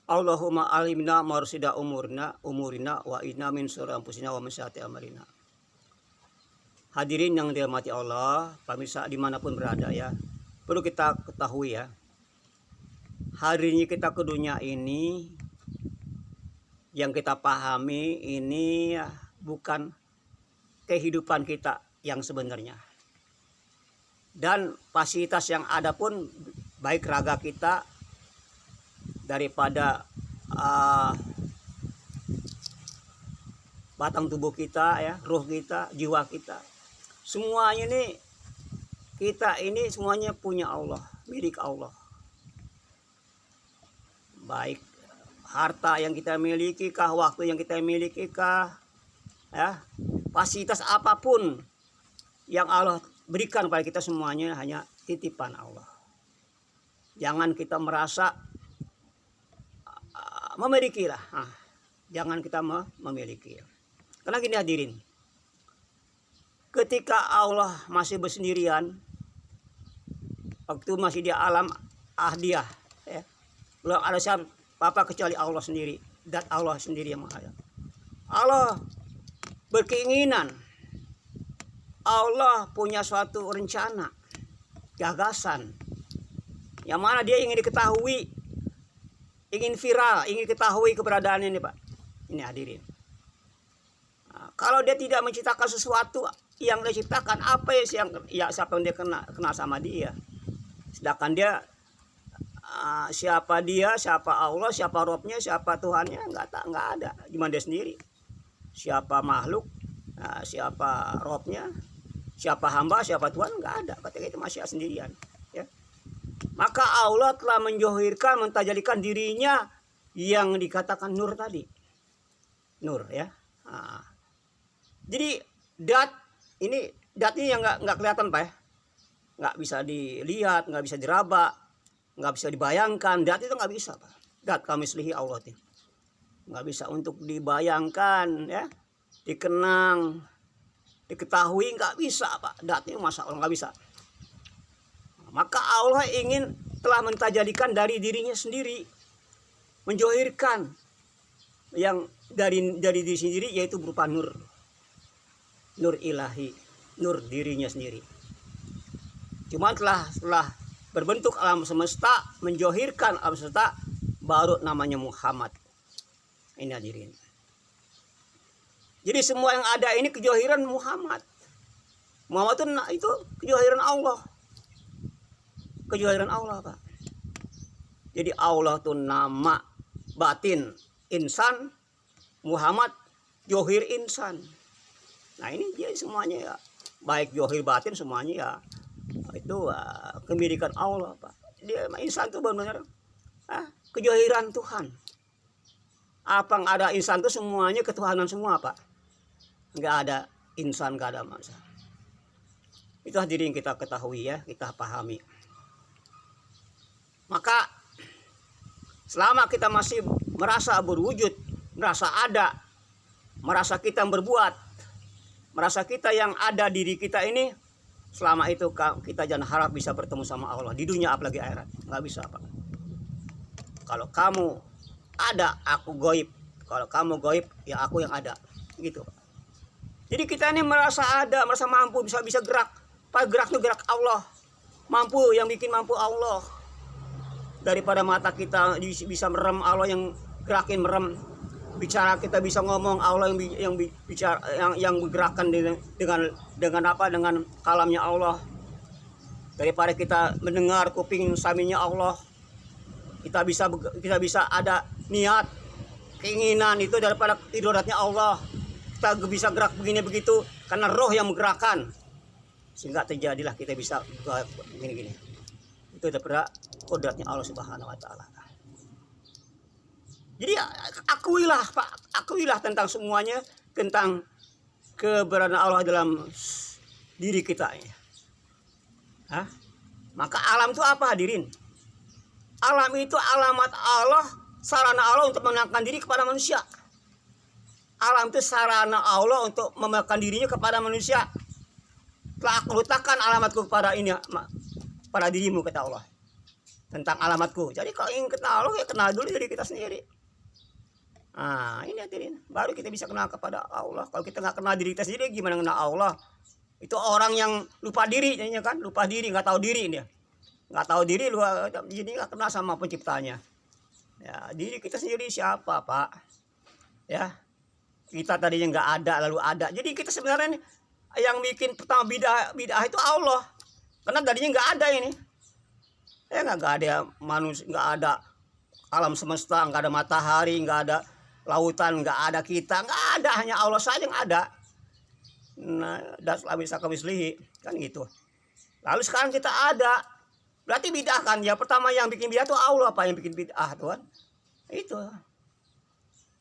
Allahumma alimna marsida umurina wa inna min syururi anfusina wa min sayyiati a'malina. Hadirin yang dirahmati Allah, pemirsa dimanapun berada ya, perlu kita ketahui ya, hari ini kita ke dunia ini, yang kita pahami ini ya, bukan kehidupan kita yang sebenarnya. Dan fasilitas yang ada pun baik raga kita daripada batang tubuh kita ya, ruh kita, jiwa kita. Semuanya ini kita ini semuanya punya Allah, milik Allah. Baik harta yang kita miliki kah, waktu yang kita miliki kah, ya, fasilitas apapun yang Allah berikan pada kita semuanya hanya titipan Allah. Jangan kita merasa memiliki lah. Jangan kita memiliki. Karena gini hadirin, ketika Allah masih bersendirian, waktu masih di alam ahdiyah, ya, belum ada siapa kecuali Allah sendiri, dan Allah sendiri yang maha. Allah berkeinginan, Allah punya suatu rencana, gagasan, yang mana dia ingin diketahui, ingin viral, ingin ketahui keberadaan ini Pak. Ini hadirin. Nah, kalau dia tidak menciptakan sesuatu yang dia ciptakan, apa yang siapa yang dia kenal sama dia? Sedangkan dia siapa dia, siapa Allah, siapa Robnya, siapa Tuhannya, nggak ada. Cuma dia sendiri. Siapa makhluk, siapa Robnya, siapa hamba, siapa Tuhan, nggak ada. Ketika itu masih sendirian. Ya. Maka Allah telah menjohirkan, mentajalikan dirinya yang dikatakan nur tadi. Nur ya. Jadi dat ini yang nggak kelihatan Pak ya. Nggak bisa dilihat, nggak bisa diraba, nggak bisa dibayangkan. Dat itu nggak bisa Pak. Dat kami selihi Allah itu. Nggak bisa untuk dibayangkan ya, dikenang, diketahui, nggak bisa Pak. Dat itu masa Allah nggak bisa. Maka Allah telah mentajalikan dari dirinya sendiri, menjohirkan yang dari diri sendiri, yaitu berupa nur ilahi, nur dirinya sendiri. Cuma setelah berbentuk alam semesta, menjohirkan alam semesta, baru namanya Muhammad. Ini hadirin. Jadi semua yang ada ini kejohiran Muhammad. Muhammad itu kejohiran Allah. Kejohiran Allah Pak. Jadi Allah tuh nama batin insan, Muhammad johir insan. Nah ini dia semuanya ya, baik johir batin semuanya ya, itu kemilikan Allah Pak. Dia insan tuh benar-benar kejohiran Tuhan. Apa yang ada insan tuh semuanya ketuhanan semua Pak. Nggak ada insan, nggak ada manusia. Itu hadirin kita ketahui ya, kita pahami. Maka selama kita masih merasa berwujud, merasa ada, merasa kita berbuat, merasa kita yang ada diri kita ini, selama itu kita jangan harap bisa bertemu sama Allah di dunia apalagi akhirat. Nggak bisa Pak. Kalau kamu ada, aku goib. Kalau kamu goib, ya aku yang ada. Gitu Pak. Jadi kita ini merasa ada, merasa mampu, bisa gerak. Pak, gerak itu gerak Allah. Mampu, yang bikin mampu Allah. Daripada mata kita bisa merem, Allah yang gerakin merem. Bicara kita bisa ngomong, Allah yang bicara, yang bergerakan dengan apa? Dengan kalamnya Allah. Daripada kita mendengar, kuping saminya Allah. Kita bisa ada niat, keinginan itu daripada ibaratnya Allah. Kita bisa gerak begini begitu karena roh yang menggerakkan. Sehingga terjadilah kita bisa begini-gini. Itu daripada kodratnya Allah Subhanahu wa taala. Jadi akuilah Pak, akuilah tentang semuanya, tentang keberadaan Allah dalam diri kita ini. Maka alam itu apa hadirin? Alam itu alamat Allah, sarana Allah untuk mengenalkan diri kepada manusia. Alam itu sarana Allah untuk mengenalkan dirinya kepada manusia. Telah aku letakkan alamatku kepada ini, pada dirimu, kata Allah. tentang alamatku. Jadi kalau ingin kenal Allah, ya kenal dulu diri kita sendiri. Nah, ini hadirin, baru kita bisa kenal kepada Allah. Kalau kita nggak kenal diri kita sendiri, gimana kenal Allah? Itu orang yang lupa diri, jadinya kan, lupa diri, nggak tahu diri dia, nggak tahu diri, jadi nggak kenal sama penciptanya. Ya, diri kita sendiri siapa, Pak? Ya, kita tadinya nggak ada, lalu ada. Jadi kita sebenarnya nih, yang bikin pertama bidah itu Allah, karena tadinya nggak ada ini. Ya nggak ada manusia, nggak ada alam semesta, nggak ada matahari, nggak ada lautan, nggak ada kita, nggak ada, hanya Allah saja yang ada. Nah, das bisa kamislihi kan gitu. Lalu sekarang kita ada, berarti bidah kan? Ya pertama yang bikin bidah itu Allah, apa yang bikin bidah tuan? Itu.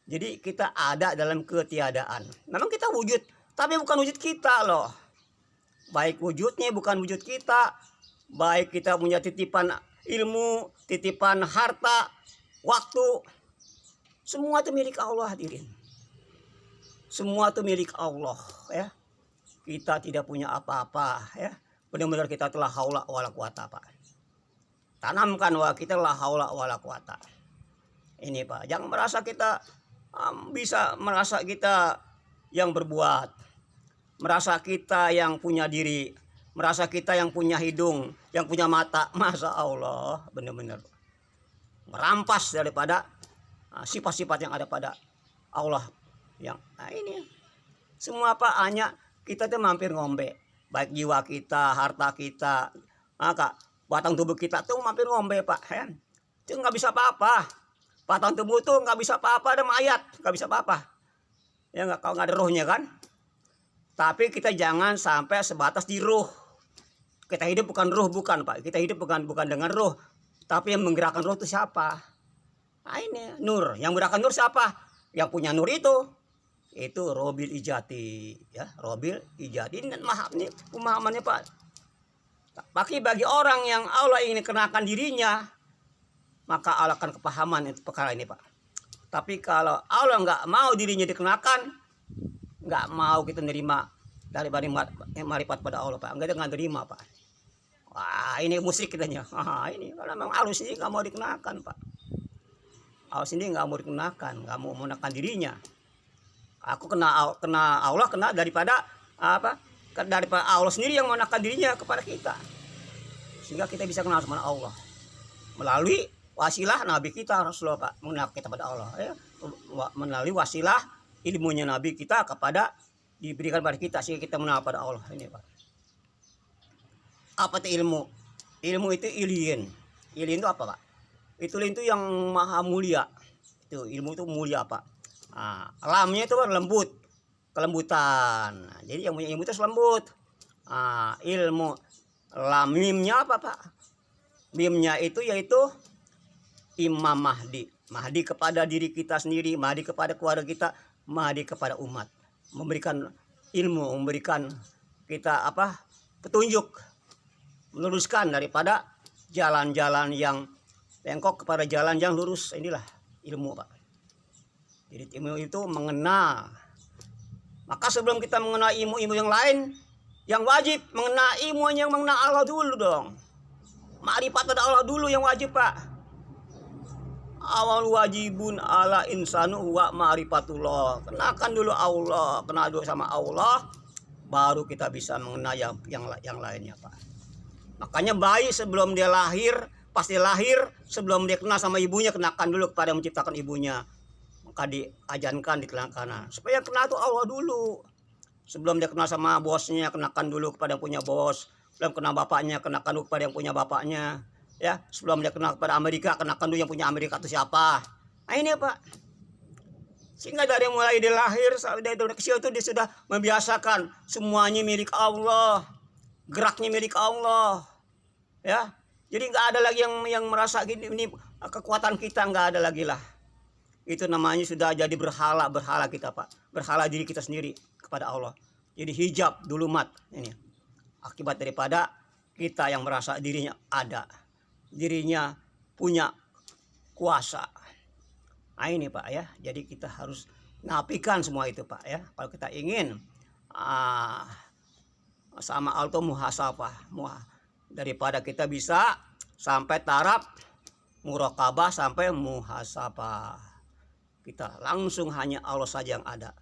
Jadi kita ada dalam ketiadaan. Memang kita wujud, tapi bukan wujud kita loh. Baik wujudnya bukan wujud kita. Baik kita punya titipan ilmu, titipan harta, waktu, semua itu milik Allah hadirin. Semua itu milik Allah ya. Kita tidak punya apa-apa ya. Benar-benar kita telah haula wala quwata Pak. Tanamkan bahwa kita la haula wala quwata. Ini Pak, jangan merasa kita bisa merasa kita yang berbuat. Merasa kita yang punya diri, merasa kita yang punya hidung, yang punya mata. Masa Allah benar-benar merampas daripada sifat-sifat yang ada pada Allah yang ini semua Pak, hanya kita tuh mampir ngombe, baik jiwa kita, harta kita, batang tubuh kita tuh mampir ngombe Pak ya. Itu nggak bisa apa-apa, batang tubuh tuh nggak bisa apa-apa, ada mayat nggak bisa apa-apa ya, nggak, kalau nggak ada rohnya kan. Tapi kita jangan sampai sebatas di roh. Kita hidup bukan roh, bukan Pak, kita hidup bukan dengan roh, tapi yang menggerakkan roh itu siapa? Nah ini nur, yang menggerakkan nur siapa? Yang punya nur itu Robil Ijati ya, Robil Ijati. Ini nih pemahamannya Pak. Bagi orang yang Allah ingin kenakan dirinya, maka Allah akan kepahaman itu perkara ini Pak. Tapi kalau Allah nggak mau dirinya dikenakan, nggak mau kita nerima dari marifat pada Allah Pak, nggak terima Pak. Wah ini musyrik kitanya. Ini kalau memang Allah sendiri nggak mau dikenakan Pak. Allah sendiri nggak mau dikenakan, nggak mau menekan dirinya. Aku kena Allah, kena daripada apa? Daripada Allah sendiri yang menekan dirinya kepada kita, sehingga kita bisa kenal sama Allah melalui wasilah Nabi kita Rasulullah Pak, mengenal kita pada Allah ya, melalui wasilah ilmunya Nabi kita kepada diberikan pada kita, sehingga kita mengenal pada Allah ini Pak. Apa itu ilmu? Ilmu itu ilin. Ilin itu apa Pak? Itu yang maha mulia. Itu ilmu itu mulia Pak. Lamnya itu lembut, kelembutan. Nah, jadi yang punya ilmu itu lembut. Ilmu lamimnya apa Pak? Mimnya itu yaitu Imam Mahdi. Mahdi kepada diri kita sendiri, Mahdi kepada keluarga kita, Mahdi kepada umat. Memberikan ilmu, memberikan kita petunjuk, meluruskan daripada jalan-jalan yang bengkok kepada jalan yang lurus. Inilah ilmu Pak. Jadi ilmu itu mengenal. Maka sebelum kita mengenal ilmu-ilmu yang lain, yang wajib mengenal ilmu yang mengenal Allah dulu dong. Ma'rifat pada Allah dulu yang wajib Pak. Awal wajibun ala insanu wa ma'rifatullah. Kenalkan dulu Allah, kenal dulu sama Allah, baru kita bisa mengenal yang lainnya Pak. Makanya bayi sebelum dia lahir, pasti lahir sebelum dia kenal sama ibunya, kenakan dulu kepada yang menciptakan ibunya. Maka diajarkan di kanan, supaya kenal tuh Allah dulu. Sebelum dia kenal sama bosnya, kenakan dulu kepada yang punya bos. Sebelum kenal bapaknya, kenakan dulu kepada yang punya bapaknya. Ya, sebelum dia kenal kepada Amerika, kenakan dulu yang punya Amerika itu siapa. Nah ini Pak. Sehingga dari mulai dia lahir sampai dari kecil itu dia sudah membiasakan semuanya milik Allah, geraknya milik Allah. Ya, jadi nggak ada lagi yang merasa gini, ini kekuatan kita, nggak ada lagi lah. Itu namanya sudah jadi berhala kita Pak, berhala diri kita sendiri kepada Allah. Jadi hijab dulumat ini akibat daripada kita yang merasa dirinya ada, dirinya punya kuasa. Nah ini Pak ya, jadi kita harus nafikan semua itu Pak ya. Kalau kita ingin sama alto muhasabah, daripada kita bisa sampai taraf muraqabah, sampai muhasabah. Kita langsung hanya Allah saja yang ada.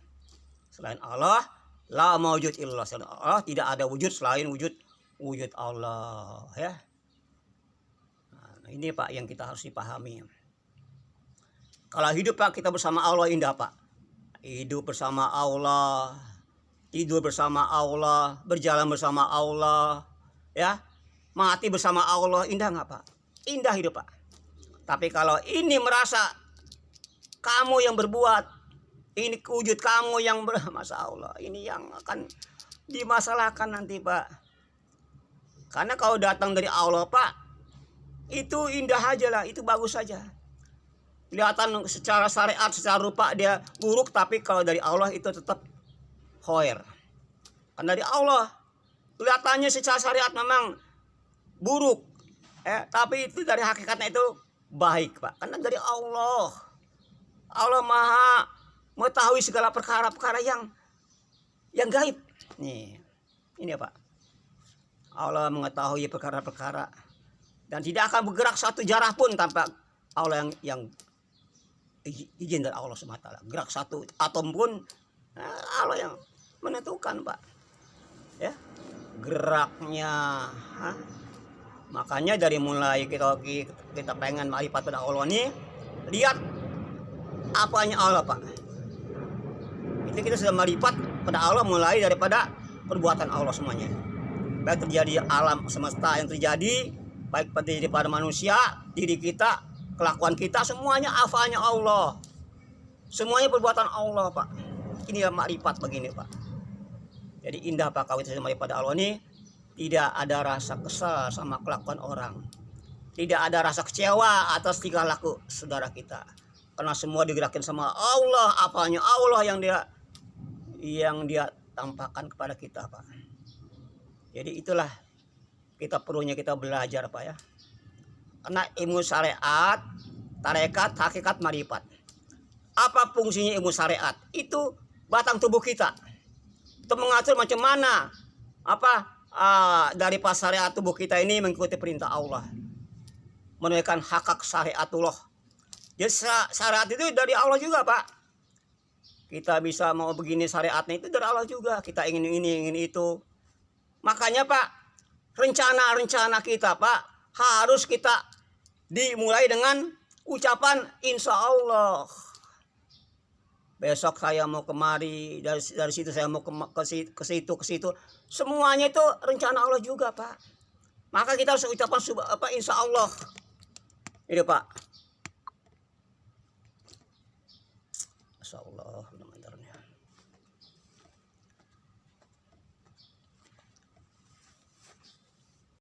Selain Allah, la maujud illallah. Selain Allah tidak ada wujud selain wujud Allah, ya. Nah, ini Pak yang kita harus dipahami. Kalau hidup Pak kita bersama Allah indah Pak. Hidup bersama Allah, tidur bersama Allah, berjalan bersama Allah, ya. Mati bersama Allah, indah nggak Pak? Indah hidup Pak. Tapi kalau ini merasa kamu yang berbuat, ini wujud kamu yang Masya Allah, ini yang akan dimasalahkan nanti Pak. Karena kalau datang dari Allah Pak, itu indah aja lah, itu bagus saja. Kelihatan secara syariat, secara rupa dia buruk, tapi kalau dari Allah itu tetap khair. Kan dari Allah kelihatannya secara syariat memang buruk, tapi itu dari hakikatnya itu baik Pak. Karena dari Allah, Allah Maha mengetahui segala perkara-perkara yang gaib. Nih, ini ya Pak. Allah mengetahui perkara-perkara dan tidak akan bergerak satu jarah pun tanpa Allah yang izin dari Allah SWT. Gerak satu atom pun Allah yang menentukan Pak, ya geraknya. Makanya dari mulai kita pengen ma'rifat pada Allah nih, lihat apanya Allah Pak. Itu kita sudah ma'rifat pada Allah mulai daripada perbuatan Allah semuanya. Baik terjadi alam semesta yang terjadi, baik pada manusia, diri kita, kelakuan kita, semuanya afalnya Allah. Semuanya perbuatan Allah Pak. Ini ma'rifat begini Pak. Jadi indah Pak kalau kita ma'rifat pada Allah ini, tidak ada rasa kesal sama kelakuan orang. Tidak ada rasa kecewa atas tingkah laku saudara kita. Karena semua digerakkan sama Allah, apanya Allah yang dia tampakkan kepada kita Pak. Jadi itulah kita perlunya kita belajar Pak ya. Karena ilmu syariat, tarekat, hakikat, marifat. Apa fungsinya ilmu syariat? Itu batang tubuh kita. Untuk mengatur macam mana dari pas syariat tubuh kita ini mengikuti perintah Allah. Menunaikan hak syariatullah. Jadi syariat itu dari Allah juga Pak. Kita bisa mau begini syariatnya itu dari Allah juga. Kita ingin ini, ingin itu. Makanya Pak, rencana-rencana kita Pak harus kita dimulai dengan ucapan insya Allah. Besok saya mau kemari, dari situ saya mau ke situ. Semuanya itu rencana Allah juga Pak. Maka kita harus ucapan insya Allah. Ini Pak. Masya Allah, benar-benarnya.